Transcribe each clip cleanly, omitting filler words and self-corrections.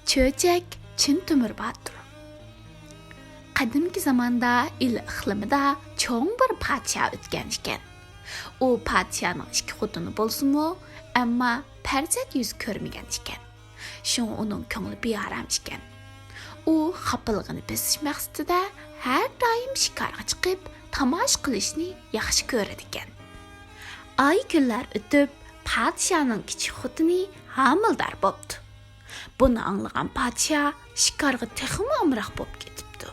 Chöchek tۆmۇr باتۇر. Qadimki zamanda il iqlimida cho'ng bir podsho o'tgan ekan. U podshoning ikki xotini bo'lsa-mu, ammo farzand yuz ko'rmagan ekan. Shun uning ko'ngli bearam ekan. U xafaligini besish maqsadida har doim shikarga chiqib, tomosha qilishni yaxshi ko'rar ekan. Oy kunlar o'tib, podshoning kichik xotini homildor bo'ldi. Buni anglagan podsho shikarga texmi amroq bo'lib ketibdi.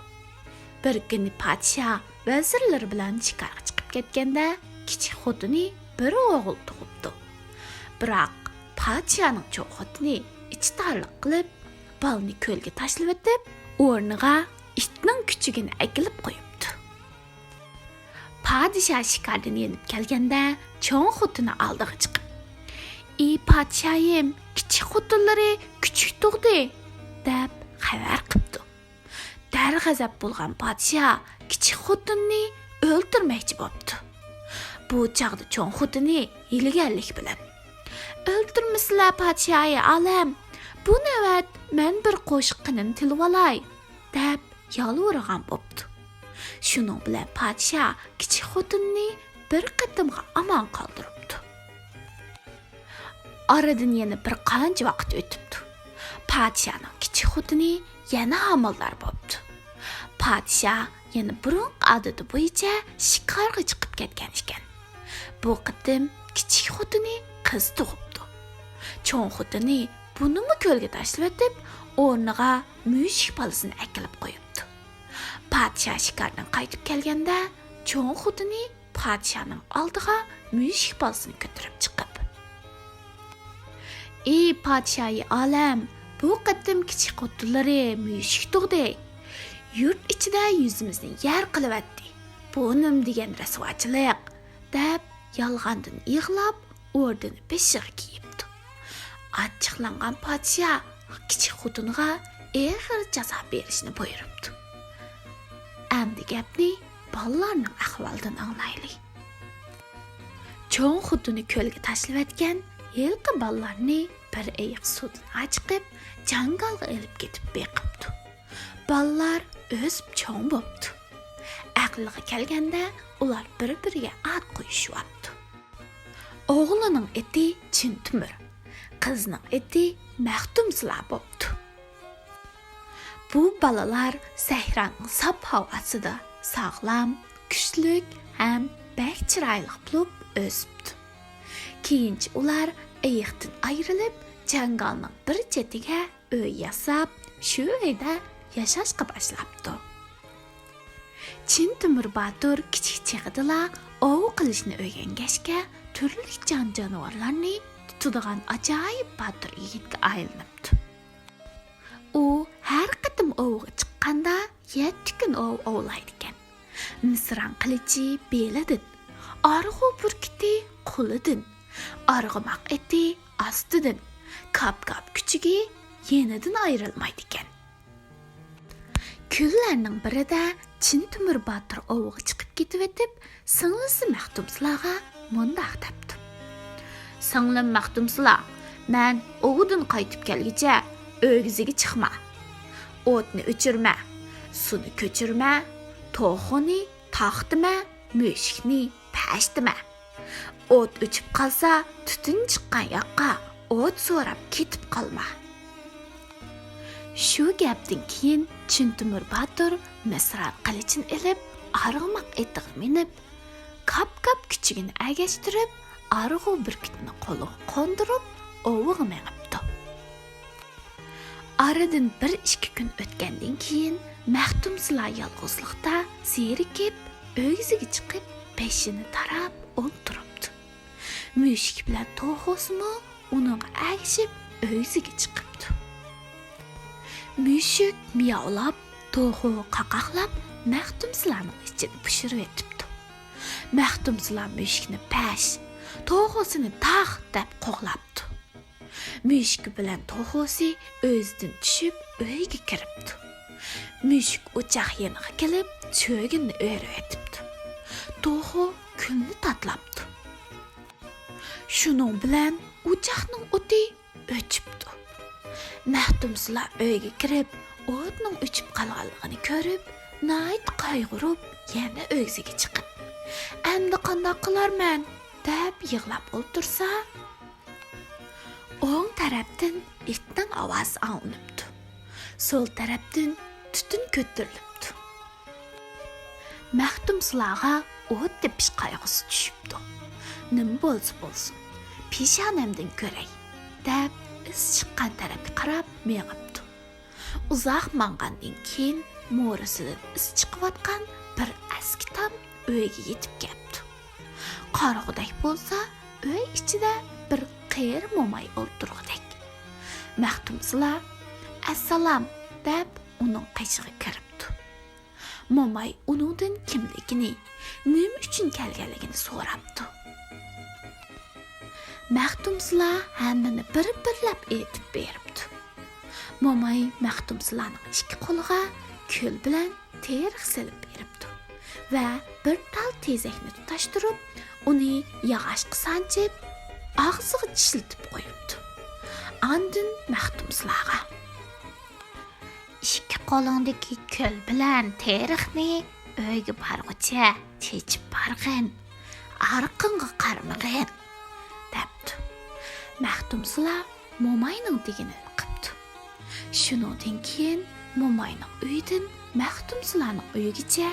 Bir kuni podsho vazirlar bilan shikarga chiqib ketganda, kichik xotini bir o'g'il tug'ibdi. Biroq podshoning cho'ng xotini ichtarlik qilib, balni ko'lga tashlab o'tib, o'rniga itning kuchugini akilib qo'yibdi. Podsho shikardan yenib kelganda, cho'ng xotini oldiga chiqib, "Ey podshoyim, kichik xotinlari kuchuk tug'di" deb xabar qilibdi. Darg'azab bo'lgan podsho kichik xotinni o'ldirmoqchi bo'libdi. Bu chaqda cho'ng xotini yilganlik bilan, "O'ldirmisizlar podshoyi olam, bu navbat men bir qo'shiq qinin tilib olay" deb yolvorgan bo'libdi. Shuning bilan podsho kichik xotinni bir qatimga omon qoldiribdi. Aradan yana bir qancha vaqt o'tibdi. Podshoning kichik xotini yana homildor bo'libdi. Podsho yana burungi odati bo'yicha shikarga chiqib ketgan ekan. Bu qatim kichik xotini qiz tug'ibdi. Cho'ng xotini bunimi ko'lga tashlab o'tib, o'rniga mushuk bolasini akilib qo'yibdi. Podsho shikardan qaytib kelganda, cho'ng xotini podshoning oldiga mushuk bolasini ko'tarib chiqib, "Ey podshoyi olam, bu qatim kichik xotinlari mushuk tug'di. Yurt ichida yuzimizni yar qilyapti. Bu nim degan rasvochilik" deb yolg'ondan yig'lab, o'rnini peshiga kiyibdi. Achchiqlangan podsho kichik xotiniga og'ir jazo berishni buyuribdi. Endi gapni bolalarning ahvolidan anglaylik. Cho'ng xotini ko'lga tashlab o'tgan yilqi bolalarni bir oyoq suvdan chiqib, jangalga elib ketib beqibdi. Bolalar o'sib cho'ng bo'libdi. Aqliga kelganda ular bir-biriga ad qo'yishyapti. O'g'lining eti tۆmۇr, qizning eti maxtumsizlar bo'libdi. Bu balalar sahraning sap havosida sog'lom, kuchlik ham bak chiroyli bo'lib o'sibdi. Keyinchi ular ayiqdan ayrilib, jangalning bir chetiga uy yasab, shu uyda yashashga boshlabdi. tۆmۇr باتۇر kichik chig'idila ov qilishni o'rgangachga, turli jonivorlarni tutadigan ajoyib botur yigitga aylanibdi. U har qatim ovga chiqqanda 7 kun ov ovlaydi ekan. Misran qilichi belidan, arg'u burkiti qo'lidan, arg'umoq eti ostidan, kap-kap kuchugi yenidan ayrilmaydi ekan. Kunlarning birida tۆmۇr باتۇر ovga chiqib ketib o'tib, singlisi maxtumsizlarga mundaq debdi: "Singlim maxtumsizlar, men ovdan qaytib kelguncha o'g'ziga chiqma, o'tni o'chirma, suvni ko'chirma, to'xini taqdima, mushukni pashdima. O't o'chib qolsa, tutun chiqqan yoqqa o't so'rab ketib qolma." Shu gapdan keyin tۆmۇr باتۇر misran qilichin ilib, arg'umoq etiga minib, kap-kap kuchugini agashtirib, arg'u burkitini qo'liga qo'ndirib, oviga minibdi. Aradan 1-2 kun o'tgandan keyin maxtumsizlar yolg'izlikda zerikib, o'g'ziga chiqib, peshini tarab o'ltiribdi. Mushuk bilan to'g'risimi uning agishib, o'g'ziga chiqibdi. Mushuk miyovlab, to'g'ri qaqaqlab, maxtumsizlarning ichini pishirib etibdi. Maxtumsizlar mushukni pash, to'g'risini taq deb qo'g'labdi. Mushuk bilan to'g'risi o'zidan tushib, uyga kiribdi. Mushuk o'choq yeniga kelib, cho'ginni o'rib etibdi. To'g'ri kulni tatlabdi. Shuning bilan o'choqning o'ti o'chibdi. Mahtumsizlar uyga kirib, o'tning o'chib qolganligini ko'rib, nayt qayg'urib, yana o'ziga chiqib, "Endi qanday qilarman?" deb yig'lab o'tirsa, o'ng tarafdan itning ovozi anglanibdi. Sol tarafdan tutun ko'tarilibdi. Mahtumsizlarga o't tepish qayg'usi tushibdi. Nima bo'lsa bo'lsin, peshonamdan ko'ray deb is chiqqan tarafga qarab mengibdi. Uzoq mangandan keyin mo'risidan is chiqayotgan bir eski tam uyga yetib kelibdi. Qarog'udak bo'lsa, uy ichida bir qiyir mo'may o'ltirgudek. Mahtumsizlar "Assalom" deb uning qishig'iga kiribdi. Mo'may uningdan kimligini, nima uchun kelganligini so'rabdi. Mahtumsizlar hammani bir-birlab aytib beribdi. Mo'may Mahtumsizlarning ikki qo'liga ko'l bilan terix silib beribdi va bir tal tezakni tutashtirib, uni yog'ochga sanchib, og'ziga tishlatib qo'yibdi. Andin Mahtumsizlarga "Ikki qo'lingdagi ko'l bilan terixni uyga borguncha chechib borgin, arqinga qarmag'in" debdi. Mahtumsizlar mo'mayning deganini qilibdi. Shundan keyin mo'mayning uyidan Mahtumsizlarning uyigacha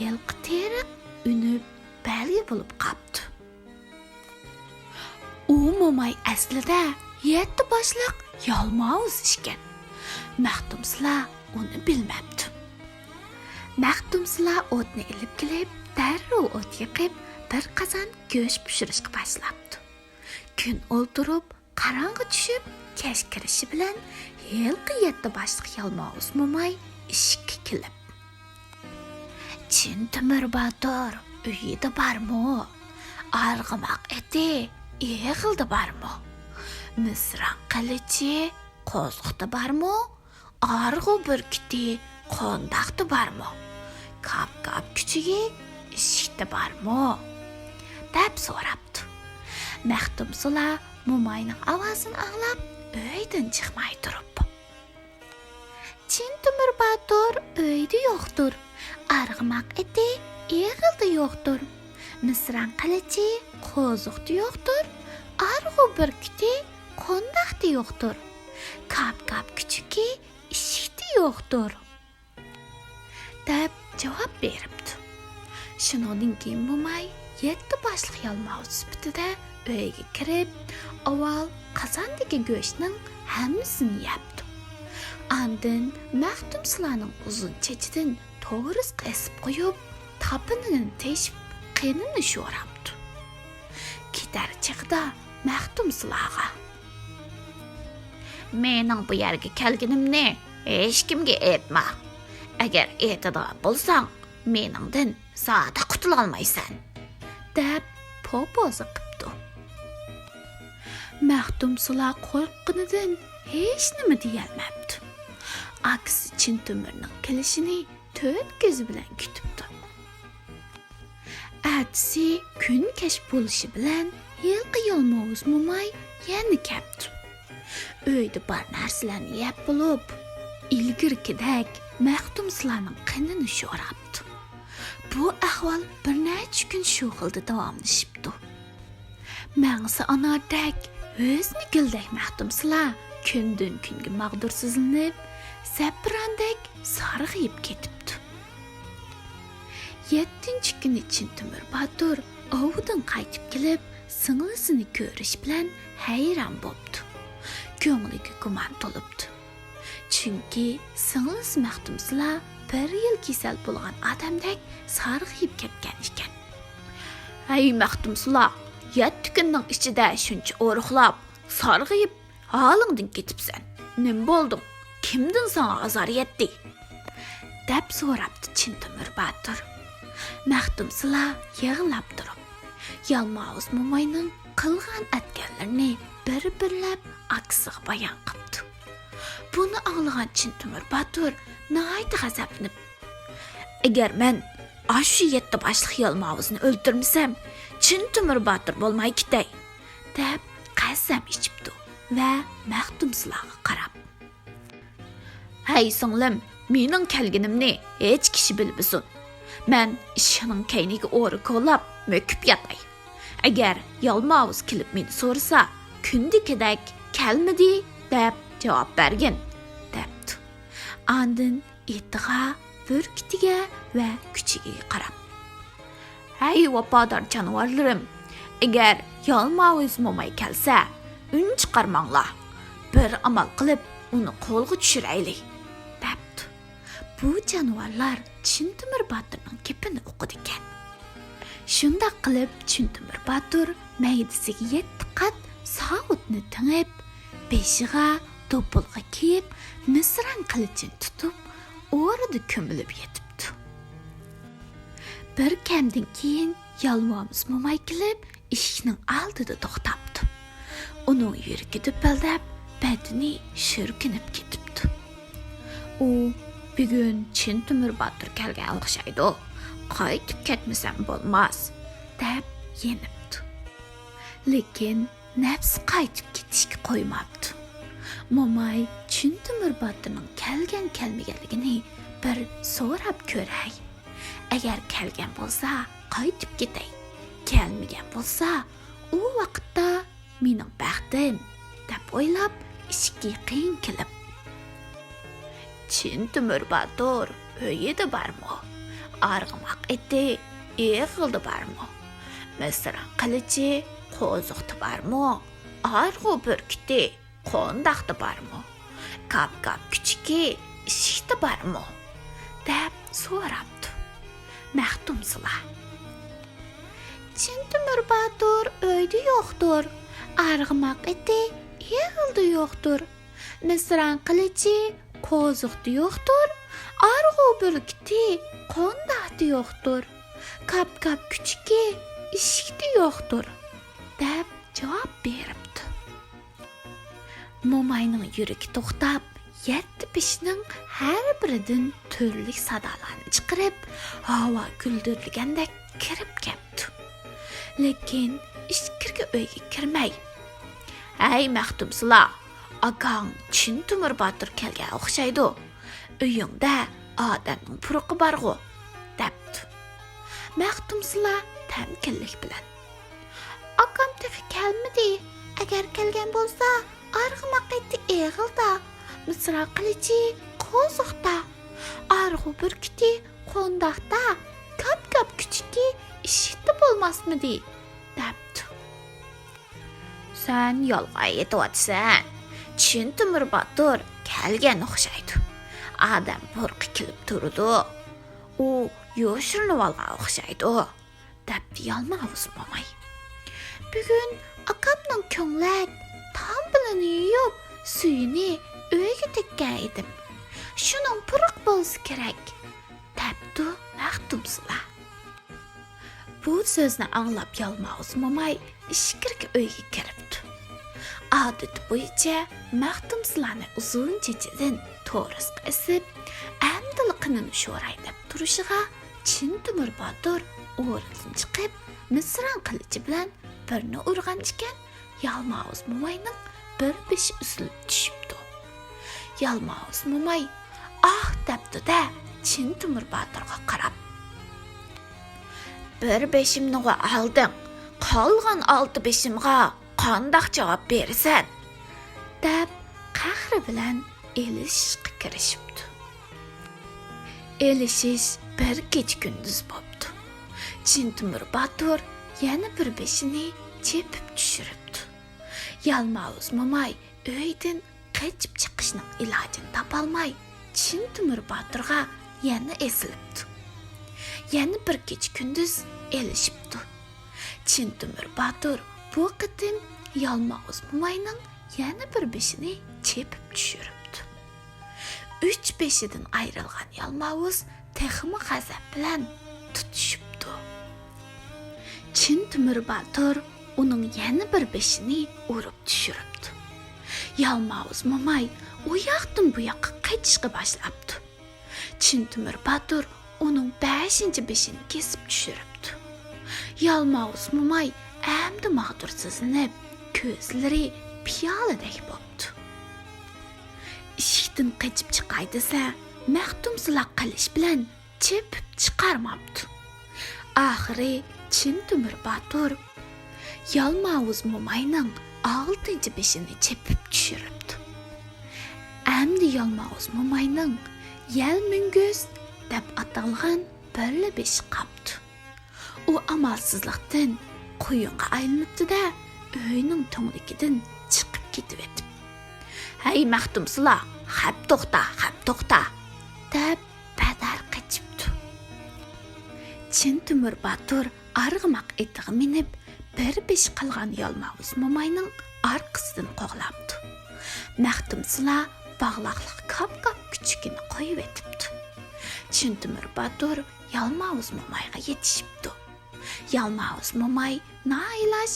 yilqi terix unib belgi bo'lib qolibdi. U mo'may aslida 7 boshliq yalmavuz ishgan. Mahtumsizlar uni bilmabdi. Mahtumsizlar o'tni ilib kelib, darrov o't yoqib, bir qozon go'sht pishirishga boshlabdi. Kun o'ltirib, qarong'i tushib, kech kirishi bilan yilqi 7 boshliq yalmavuz mo'may ishga kelib, "Chöchek Bato'r uyida bormi? Arg'umoq eti yig'ildi bormi? Misran qilichi qo'zg'ida bormi? Arg'u burkiti qondaqda bormi? Kap-kap kuchigi eshikda bormi?" deb so'rabdi. Mahtumsizlar mo'mayning ovozini anglab, uydan chiqmay turib, "Chöchek Bato'r uyda yo'qdir. Arg'umoq eti yig'ildi yo'qdir. Misran qilichi qo'zg'ida yo'qdir. Arg'u burkiti qondaqda yo'qdir. Kap-kap kuchigi eshikda yo'qdir" deb javob beribdi. Shundan keyin mo'may 7 boshliq yalmavuz sifatida uyga kirib, avval qozondagi go'shtning hammasini yebdi. Andin Mahtumsizlarning uzun chechidan to'g'ris qesib qo'yib, tapinini teshib, qinini sho'rabdi. Ketar chig'da Mahtumsizlarga "Mening bu yerga kelganimni hech kimga aytma. Agar aytadigan bo'lsang, meningdan zada qutula olmaysan" deb popoza qilibdi. Mahtumsizlar qo'rqqanidan hech nima deyolmabdi. Aksi Chöchekning kelishini 4 ko'zi bilan kutibdi. Ertasi kun kech bo'lishi bilan yilqi yalmavuz mo'may yana kelibdi. Uyda bor narsalarni yeb bo'lib, ilgirkidek Mahtumsizlarning qinini sho'rabdi. Bu ahvol bir necha kun shu xilda davomlashibdi. Mangsi anardek, o'zini gildek Mahtumsizlar kundan kunga mag'dursizlanib, zaprandek sarg'ayib ketibdi. 7-chi kuni Chöchek Bato'r ovidan qaytib kelib, singlisini ko'rish bilan hayron bo'ldi. Ko'ngliga gumon to'libdi. Chunki singlis Mahtumsizlar 1 yil kasal bo'lgan odamdek sarg'ayib ketgan ekan. "Ey Mahtumsizlar, 7 kunning ichida shuncha o'ruqlab, sarg'ayib, holingdan ketibsan. Nima bo'ldi? Kimdan sana azor yetdi?" deb so'rabdi Chöchek Bato'r. Mahtumsizlar yig'lab turib, yalmavuz mo'mayning qilgan atganlarini bir-birlab aksiga bayon qildi. Buni anglagan Chöchek Bato'r nihoyat g'azablanib, "Agar men shu 7 boshliq yalmavuzni o'ldirmasam, Chöchek Bato'r bo'lmay ketay" deb qasam ichibdi va Maxtumsulaga qarab. Hey singlim, mening kelganimni hech kishi bilmasin. Men ishining kayniga o'ri ko'lab möküp yatay. Agar yalmavuz kelib meni so'rasa, kundikidek kelmidi deb javob bergin, debdi. Andin itiga, burkitiga va kuchiga qarab. Hey vafodor jonivorlarim, agar yalmavuz mo'may kelsa, un chiqarmanglar. Bir amal qilib uni qo'lga tushiraylik, debdi. Bu jonivorlar Chöchek Baturning gapini o'qidi ekan. Shunda qilib Chöchek Batur maydasiga 7 qat sautni tingib, beshiga do'pilga kiyib, misran qilichin tutib, o'rida ko'milib yetibdi. Bir kamdan keyin yalmavuz mo'may kelib, eshikning oldida to'xtabdi. Uning yuragi dupildab, badani shirkinib ketibdi. U bugun Chöchek Batur kelgan o'xshaydi. Qaytib ketmasam bo'lmas, deb yenibdi. Lekin nafsi qaytib ketishga qo'ymabdi. Mo'may Chöchek Baturning kelgan-kelmaganligini bir so'rab ko'ray. Agar kelgan bo'lsa, qaytib ketay. Kelmagan bo'lsa, u vaqtda mening baxtim, deb o'ylab, eshikka yaqin kelib. Chöchek Batur uyida bormi? Arg'umoq eti, eg'ildi bormi? Misran qilichi, qo'ziqti bormi? Arg'u burkiti, qo'ndaqti bormi? Kap-kap kuchiki, ishikti bormi? deb so'rabdi. Maxtumsula. Chöchek Batur uyda yo'qdir. Arg'umoq eti, eg'ildi yo'qdir. Misran qilichi, qo'ziqti yo'qdir. Arg'u burkiti, qo'ndaqti yo'qdir. Kap-kap kuchiki, ishikti yo'qdir, deb javob beribdi. Mo'mayning yuragi to'xtab, 7 beshining har biridan turli sadolarni chiqarib, havo guldirligandek kirib ketdi. Lekin ichkirgi uyga kirmay, "Hey Maxtumsula, akang Chöchek Batur kelgan o'xshaydi. Uyingda odamning puruqi borg'u", debdi. Maxtumsula tamkinlik bilan, "Akam tehi kelmadi. Agar kelgan bo'lsa, arg'umoq eti eg'ilda, misran qilichi qo'ziqda, arg'u burkiti qo'ndaqda, kap-kap kuchiki ishikda bo'lmasmidi", debdi. "Sen yolg'on aytyapsan. Chöchek Batur kelgan o'xshaydi. Adam burqi kelib turdi. U yo'shirinib olgan o'xshaydi", debdi yalmavuz mo'may. "Bugun akamning ko'nglak tam bilan yuyib, suyini uyga tekkan edim. Shuning puruq bo'lsa kerak", debdi Maxtumsula. Bu so'zni anglab yalmavuz mo'may ishkirga uyga kiribdi. Odat bo'yicha Maxtumsulani uzun chechidan to'g'ris qisib, amdiliqini sho'ray deb turishiga Chöchek Batur o'rnidan chiqib, misran qilichi bilan birni urgan ekan, yalmavuz mo'mayning bir beshi uzilib tushibdi. Yalmavuz mo'may "Ah" debdi-da, Chöchek Baturga qarab, "Bir beshimni olding, qolgan 6 beshimga qandoq javob berasan?" deb qahri bilan elishishga kirishibdi. Elishish bir kech kunduz bo'pti. Chöchek Batur yana bir beshini chepib tushiribdi. Yalmavuz mo'may uydan qochib chiqishning ilojini topolmay, Chöchek Baturga yana esilibdi. Yana bir kech kunduz elishibdi. Chöchek Batur bu qitim yalmavuz mo'mayning yana bir beshini chepib tushiribdi. 3 beshidan ayrilgan yalmavuz texmi g'azab bilan tutishibdi. Chöchek Batur uning yana bir beshini urib tushiribdi. Yalmavuz mo'may u yoqdan bu yoqqa qochishga boshlabdi. Chöchek Batur uning 5-beshini kesib tushiribdi. Yalmavuz mo'may amdi mag'dursizlanib, ko'zlari piyoladek bo'pti. Eshikdan qochib chiqay desa, Maxtumsila qilish bilan chepib chiqarmabdi. Oxiri Tۆmür Batur Yalmavuz momayning 6-chi beshini chepib tushiribdi. Endi Yalmavuz momayning Yalmingöz deb atalgan birli beshi qapti. U amalsizlikdan qo'yinga aylanibdi-da, uyning to'ngligidan chiqib ketib etdi. "Hey Maxtumsila, xap to'xta" deb badar qochibdi. Tۆmür Batur arg'imoq etiga minib, bir besh qilgan Yalmavuz momayning orqasidan qo'g'labdi. Maxtumsila bog'loqliq kap-kap kuchugini qo'yib etibdi. Tۆmür Batur Yalmavuz momayga yetishibdi. Yalmavuz momay nailaj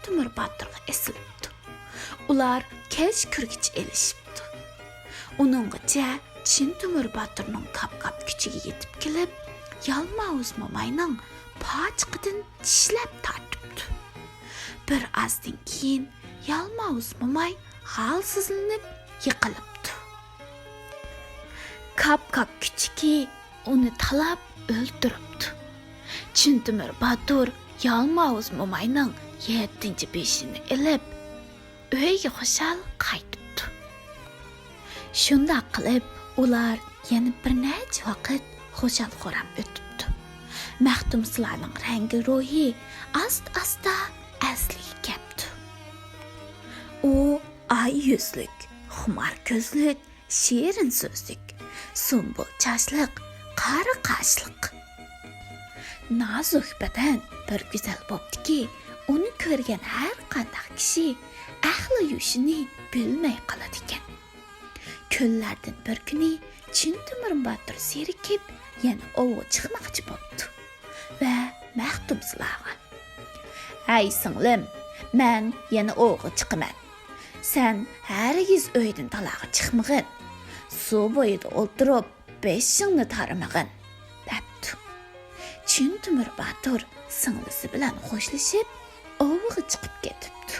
Tۆmür Baturga esilibdi. Ular kelish kirgich elishibdi. Uninggacha Tۆmür Baturning kap-kap kuchiga yetib kelib, Yalmavuz momayning pochiqidan tishlab tortibdi. Bir ozdan keyin Yalmavuz momay g'alsizlanib yiqilibdi. Kap-kap kuchiki uni talab o'ldiribdi. Tۆmür Batur Yalmavuz momayning 7-chi beshini ilib, uyga xushal qaytibdi. Shunda qilib, ular yana bir necha vaqt xushal-xuram o'tibdi. Maxtumsilarning rangi ruhi asta asliga kelibdi. U ay yuzlik, xumar ko'zlik, shirin so'zlik, sumbul chashliq, qari qashliq. Nazik badan bir go'zal bo'ptiki, uni ko'rgan har qanday kishi ahli yushini bilmay qoladi ekan. Kunlardan bir kuni Tۆmür Batur serikib, yana ovga chiqmoqchi bo'pti va Maxtumsilarga: "Ay singlim, men yana ovga chiqaman. Sen hargiz uydan taloqa chiqmag'in. Suv bo'yida o'ltirib, beshingni tarimag'in" debdi. Tۆmür Batur singlisi bilan xo'shlashib, ovga chiqib ketibdi.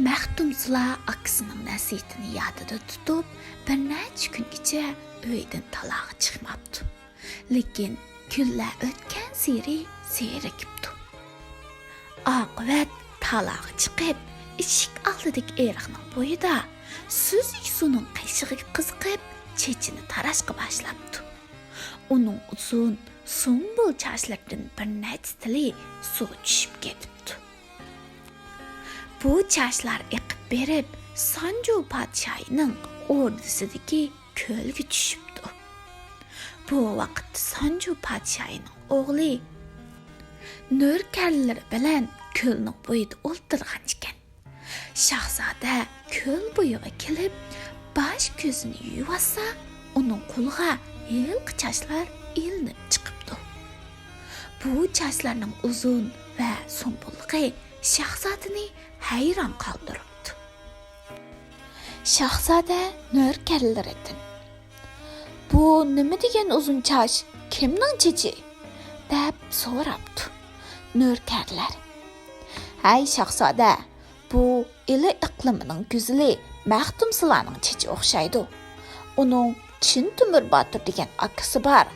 Maxtumsila akasining nasihatini yodida tutib, bir necha kungacha uydan taloqa chiqmabdi. Lekin kunlar o'tgan sari serikibdi. Oqibat taloqa chiqib, eshik oldidagi eriqning bo'yida suzuk suvning qishig'iga qiziqib, chechini tarashqa boshlabdi. Uning uzun, sumbul chochlaridan bir necha tili suv tushib ketibdi. Bu chochlar eqib berib, Sanju podshohining o'rdasidagi ko'lga tushibdi. Bu vaqtda Sanju podshohining o'g'li nurkarlari bilan ko'lning bo'yida o'ltirgan ekan. Shahzoda ko'l bo'yiga kelib, bosh ko'zini yuvib olsa, uning qo'liga yilqi chochlar ilinib chiqibdi. Bu chochlarning uzun va sumbullig'i shahzodani hayron qoldiribdi. Shahzoda nurkarlaridan: "Bu nima degan uzun choch? Kimning chechi?" deb so'rabdi. Nurkarlar: "Hay shahzoda, bu ili iqlimining go'zali Maxtumsilarning chechi o'xshaydi. Uning Tۆmür Batur degan akasi bor.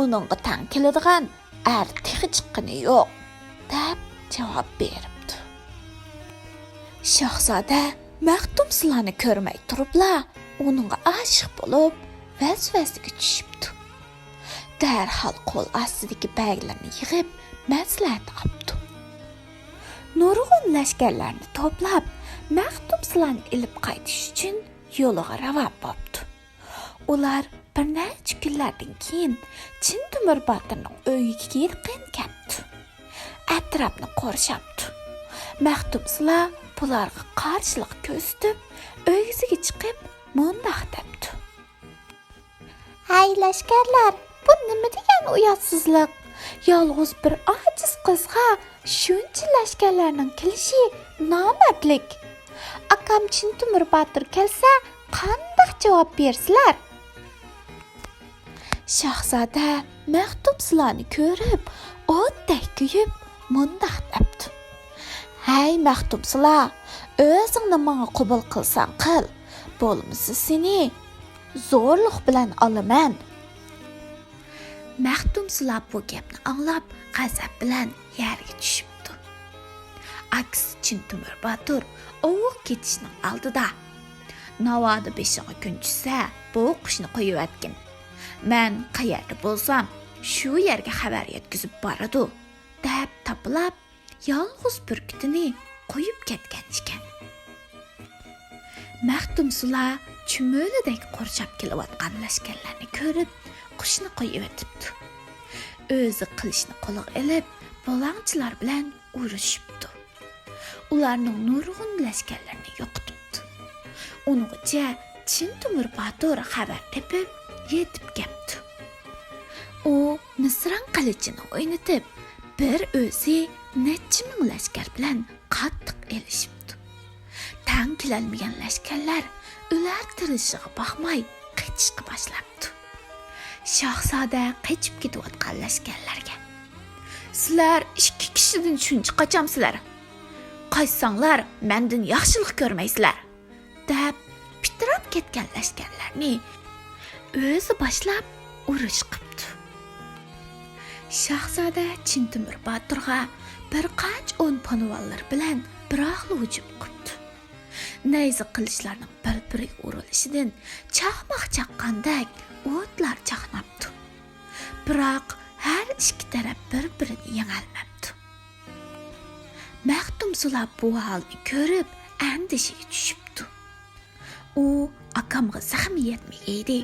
Uningga tang keladigan artiqi chiqqani yo'q" deb javob beribdi. Shahzoda Maxtumsilarni ko'rmay turibla, uningga oshiq bo'lib, vasvasiga tushibdi. Darhol qo'l ostidagi baglarni yig'ib, maslahat qilibdi. Nurg'un lashkarlarni to'plab, Maxtumsilarni ilib qaytish uchun yo'liga ravon bo'libdi. Ular bir necha kunlardan keyin Tۆmür Baturning uyiga yaqin kelibdi. Atrofni qo'rshabdi. Maxtumsilar bularga qarshilik ko'rsatib, uyisiga chiqib, mundoq debdi: "Hay lashkarlar, bu nima degan uyatsizlik? Yolg'iz bir ojiz qizga shuncha lashkarlarning kelishi nomardlik. Akam Tۆmür Batur kelsa, qanday javob bersizlar?" Shahzoda Maxtumsilarni ko'rib, o'tdek kuyib, mundoq debdi: "Hay Maxtumsilar, Özüңni manga qabul qilsang qil, bo'lmasa seni zo'rliq bilan olaman. Maxtumsular bu gapni anglab, g'azab bilan yerga tushibdi. Aks Chöchek Batur ovuq ketishning oldida. Navoda beshiga kun tushsa, bu qushni qo'yib atgin. Men qayerda bo'lsam, shu yerga xabar yetkazib boradi, deb tapilab, yolg'iz burkutini qo'yib ketgan ekan. Maxtumsular chumolidek qurshab kelayotgan lashkarlarni ko'rib, qushni qo'yib atibdi. O'zi qilishni qo'liga olib, bolangchilar bilan urushibdi. Ularning nurg'un lashkarlarini yo'qotibdi. Uningcha Chöchek Batur xabar tepib, yetib kelibdi. U misran qilichini o'ynatib, bir o'zi necha ming lashkar bilan qattiq elishibdi. Tang kelolmagan lashkarlar ular tirishiga baxmay qechishga boshlabdi. Shahzoda qechib ketayotgan lashkarlarga: "Sizlar 2 kishidan shuncha qachamsizlar. Qaysanglar mendan yaxshilik ko'rmaysizlar", deb pitirab ketgan lashkarlarni o'zi boshlab urush qilibdi. Shahzoda Chöchek Baturga bir qancha 10 panvallar bilan biroqli hujum qilibdi. Nayza qilishlarning bir-biriga urilishidan chaqmoq chaqqandek o'tlar chaqnabdi. Biroq har ikki taraf bir-birini yengolmabdi. Maxtumsular bu holni ko'rib, andishaga tushibdi. U akamga zaxm yetmagaydi.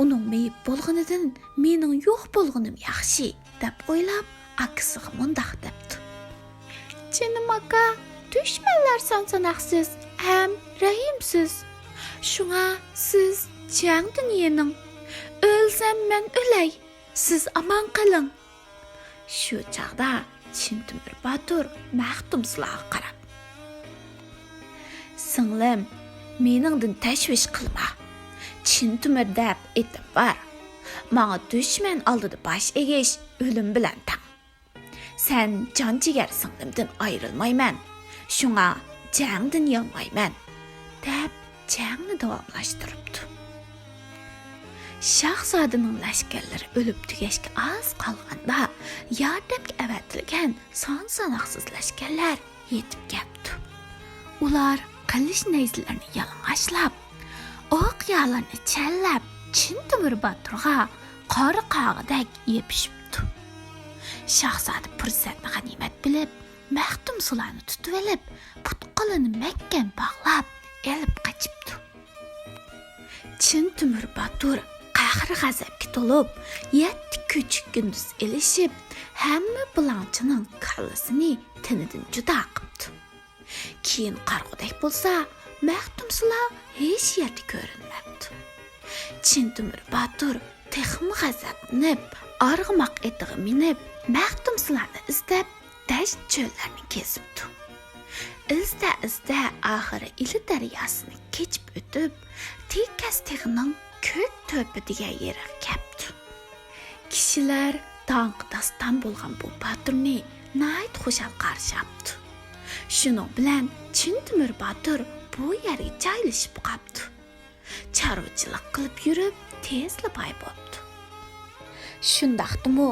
Uning meyib bo'lganidan mening yo'q bo'lganim yaxshi, deb o'ylab, akasiga mundaq debdi: "Jinim aka, dushmanlar son-sanoqsiz, ham rahimsiz. Shunga siz jangdan yening. O'lsam men o'lay, siz amon qiling." Shu chaqda Chöchek Batur Maxtumsularga qarab: "Singlim, meningdan tashvish qilma. Chöchek deb etim bor. Manga dushman oldida bosh egish o'lim bilan tang. Sen jon jigar singlimdan ayrilmayman. Shunga jangdan yonmayman", deb jangni davomlashtiribdi. Shahzodaning lashkarlari o'lib tugashga oz qolganda, yordamga avatilgan son-sanoqsiz lashkarlar yetib kelibdi. Ular qilish nayzlarini yalang'ochlab, o'q-yorlarni challab, Chöchek Baturga qori qog'idek yepishibdi. Shahzoda fursatni g'animat bilib, Maxtumsularni tutib olib, put-qo'lini mahkam bog'lab, elib qochibdi. Chöchek Batur qahr-g'azabga to'lib, 7 ko'chik kunduz elishib, hamma bulangchining kallasini tinidan judo qilibdi. Keyin qarg'udek bo'lsa, Maxtumsular hech yerda ko'rinmabdi. Chöchek Batur texmi g'azablanib, arg'umoq etiga minib, Maxtumsularni izlab, dasht cho'llarni kesibdi. Izda oxiri Ili daryosini kechib o'tib, Tekas teg'ining ko'k to'pidiga yeriga kelibdi. Kishilar tanq dastan bo'lgan bu Baturni nayt xushal qarshilabdi. Shuning bilan Chöchek Batur bu yerga joylashib qolibdi. Chorvachilik qilib yurib, tezla boy bo'libdi. Shundaqdimi,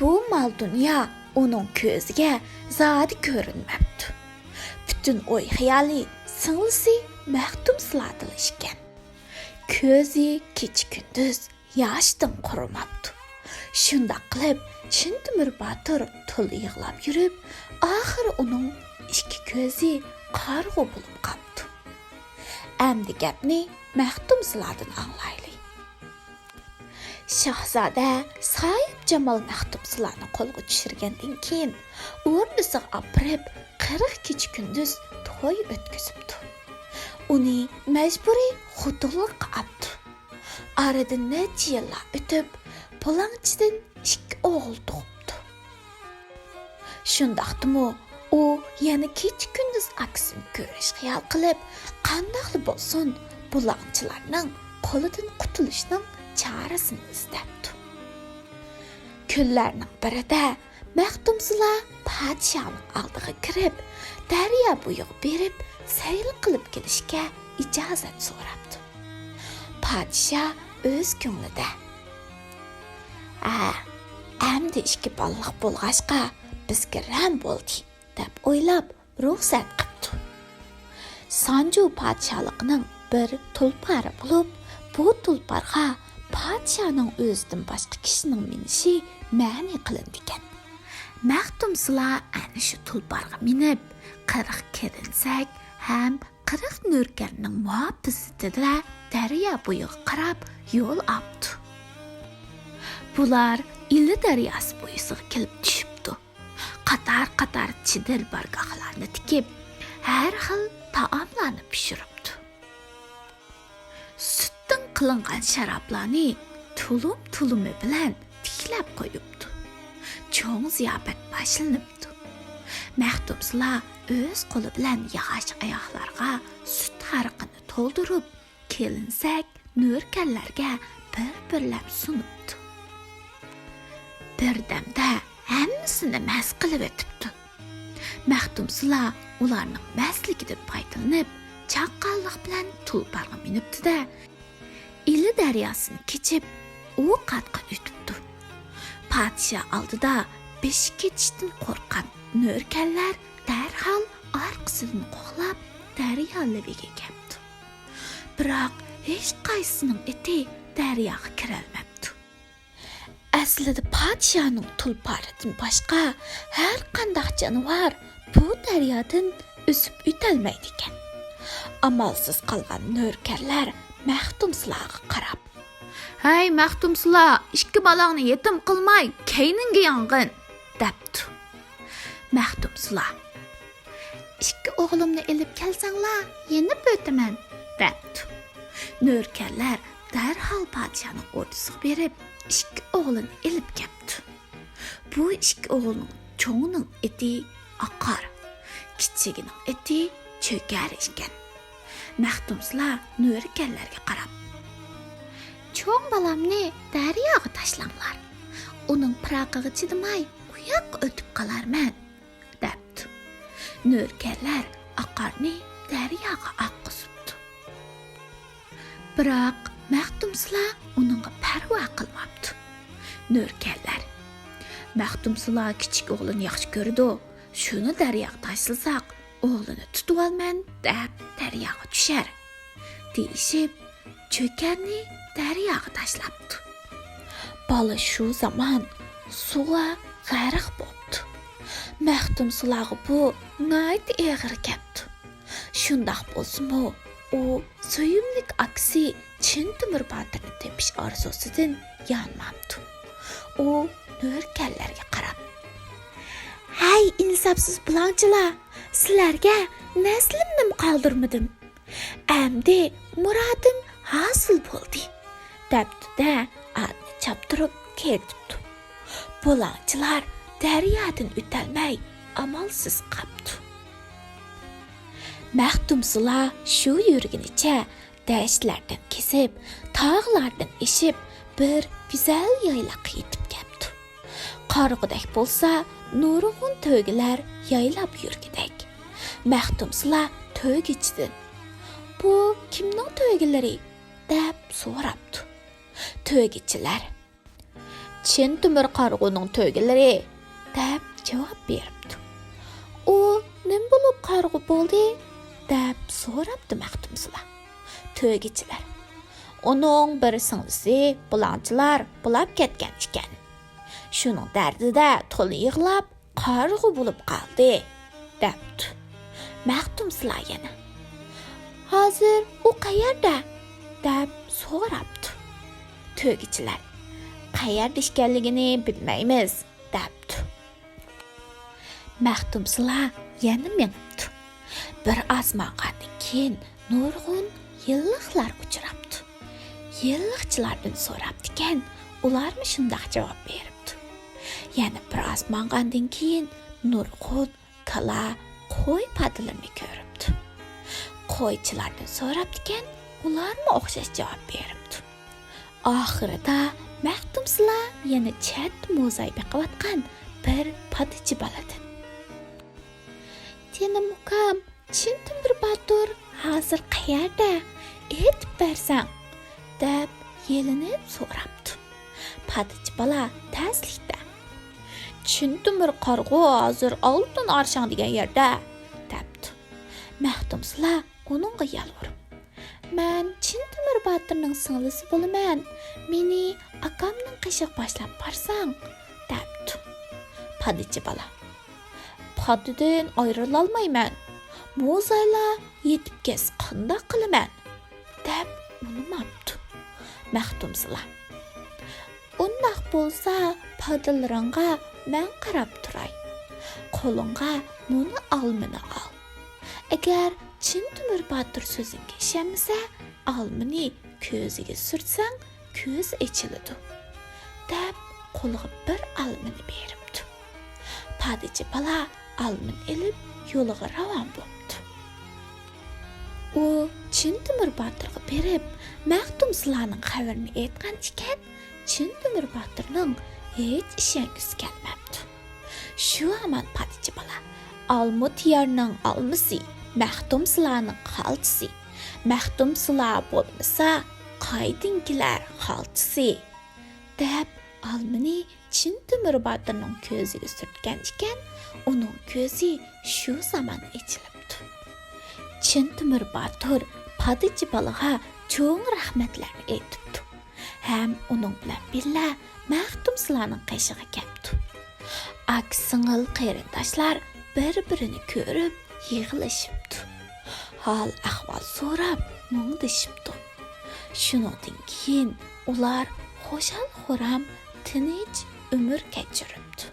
bu mol dunyo uning ko'ziga zodi ko'rinmabdi. Butun o'y xayoli singlisi Maxtumsularda ishgan. Ko'zi kecha-kunduz yoshdan qurimabdi. Shunda qilib Chöchek Batur to'l yig'lab yurib, oxiri uning ikki ko'zi qarg'u bo'lib qoldi. Endi gapni Maxtumsulardan anglaylik. Shahzoda Soyib Jamol Maxtumsularni qo'lga tushirgandan keyin o'rnisiga opirib 40 kecha-kunduz to'y o'tkazibdi. Uni majburiy xudolikqa oldi. Aradan necha yillar o'tib, polangchidan 2 o'g'il tug'ibdi. Shundaqdimi, u yana kecha-kunduz aksini ko'rish xiyol qilib, qandoqli bo'lsin, bulangchilarning qo'lidan qutulishning chorasini izlabdi. Kunlarning birida Maxtumsular podshohning oldiga kirib, daryo bo'yiga berib, sayil qilib kelishga ijozat so'rabdi. Podshoh o'z ko'nglida: "Endi ikki balliq bo'lg'ashqa bizga ram bo'ldi" deb o'ylab ruxsat qildi. Sanju podshohlikning bir tulpari bo'lib, bu tulparga podshohning o'zidan boshqa kishining minishi ma'ni qilindi ekan. Maxtumsizlar ana shu tulparga minib 40 kelinsak ham 40 nurkarning muhofizatida daryo bo'yiga qarab yo'l oldi. Bular Ili daryosi bo'yisiga kelib tushibdi. Qator chidil bargohlarni tikib, har xil taomlarni pishiribdi. Sutdan qilingan sharoblarni tulum bilan tiklab qo'yibdi. Cho'ng ziyofat boshlanibdi. Maxtumsizlar o'z qo'li bilan yog'och oyoqlarga sut hariqini to'ldirib, kelinsak nurkarlarga bir-birlab sunibdi. Birdamda hammasini mast qilib o'tibdi. Maxtumsizlar ularning mastligidan foydalanib, chaqqonlik bilan tulparga minibdi-da, Ili daryosini kechib, u qatqa o'tibdi. Podshoh oldida besh ketishdan qo'rqqan nurkarlar darhol orqasidan qo'g'lab daryo labiga keldi. Biroq hech qaysisining iti daryoga kirolmabdi. Aslida podshohning tulparidan boshqa har qanday jonivor bu daryodan o'sib o'tolmaydi ekan. Amalsiz qolgan nurkarlar Maxtumsizlarga qarab: "Hey Maxtumsizlar, ikki balangni yetim qilmay, keyninga yong'in" debdi. Maxtumsizlar: "Ikki o'g'limni elib kelsanglar, yenib o'taman" debdi. Nurkarlar darhol podshohning ordisiga berib, ikki o'g'lini elib keldi. Bu ikki o'g'ilning cho'ngning eti oqar, kichigining eti cho'kar ekan. Maxtumsizlar nurkarlarga qarab: "Cho'ng balamni daryoga tashlanglar. Uning pirog'iga chidamay, u yoqqa o'tib qolarman" debdi. Nurkarlar oqarni daryoga oqqizibdi. Biroq Maxtumsizlar uningga parvo qilmabdi. Nurkarlar: "Maxtumsizlar kichik o'g'lini yaxshi ko'rdi. Shuni daryoga tashlasak, o'g'lini tutib olman deb daryoga tushar" deyishib, cho'karni daryoga tashlabdi. Bola shu zamon suvga g'arq bo'ldi. Maxtumsizlarga bu nihoyat og'ir keldi. Shundoq bo'lsa-mu, u suyimlik aksi Chöchek Baturni tepish orzusidan yonmabdi. U nurkarlarga qarab: "Hay insofsiz bulonchilar, sizlarga naslimni qoldirmadim. Endi muradim hosil bo'ldi" debdi-da, otni choptirib ketibdi. Bulonchilar daryodan o'tolmay amalsiz qoldi. Maxtumsizlar shu yurgunicha dashtlardan kesib, tog'lardan eshib, bir go'zal yayloqqa yetib keldi. Qarg'udak bo'lsa, nurg'un to'gilar yaylab yurgidek. Maxtumsizlar to'gichidan: "Bu kimning to'gilari?" deb so'rabdi. To'gichilar: "Chöchek qarg'uning to'gilari" deb javob beribdi. "U nima bo'lib qarg'u bo'ldi?" deb so'rabdi Maxtumsizlar. To'gichilar: "Uning bir singlisi bulonchilar bulab ketgan ekan. Shuning dardida to'la yig'lab qarg'u bo'lib qoldi" debdi. Maxtumsizlar yana: "Hozir u qayerda?" deb so'rabdi. To'gichilar: "Qayerda ekanligini bilmaymiz" debdi. Maxtumsizlar yana menibdi. Bir osmonqandan keyin nurg'un yilliqlar uchrabdi. Yilliqchilardan so'rabdikan, ularmi shundoq javob beribdi. Yana bir osmonqandan keyin nurg'un kala, qo'y padalarni ko'ribdi. Qo'ychilardan so'rabdikan, ularmi o'xshash javob beribdi. Oxirida Maxtumsizlar yana chat mo'zay beqiyotgan bir padichi boladan: "Tenim ukam, Chin Tۆmür Батур hazır qayerda? Aytib bersang, deb yelinib so'rabdi. Padichi bola tezlikda. Chin Tۆmür qarg'u hazır oltin arshang degan yerda, debdi. Mahtumsizlar uningga yalvorib, "Men Chin Tۆmür Батурning singlisi bo'laman. Meni akamning qishiq boshlab borsang", debdi. Padichi bola, "Padidan ayrilolmayman. Mo'zayla yetib kes qanday qilaman?" deb unimabdi. Mahtumsizlar, "Undaq bo'lsa, padilaringga men qarab turay. Qo'lingga muni olmini ol. Agar Chin Tۆmür Батур so'zingga ishonmasa, olmini ko'ziga surtsang, ko'z ochiladi", deb qo'liga bir olmini beribdi. Padichi bola olmini elib yo'liga ravon bo'ldi. U Chin Tۆmür Батурga berib, mahtumsizlarning xabarini aytgan ekan, Chin Tۆmür Батурning hech ishongisi kelmabdi. Shu hamon padichi bola Almutiyarning olmisi, mahtumsizlarning xaltisi, mahtumsizlar bo'lmasa, qaydinkilar xaltisi, deb olmini Chin Tۆmür Батурning ko'ziga surtgan ekan, uning ko'zi shu zamon ochilibdi. Chin Tۆmür Батур padichi bolaga cho'ng rahmatlarni aytibdi. Ham uning bilan birga mahtumsizlarning qishig'iga kelibdi. Ak-singil qarindoshlar bir-birini ko'rib yig'ilishibdi. Hal ahvol so'rab mungdishibdi. Shundan keyin ular xo'shal-xo'ram tinch umr kechiribdi.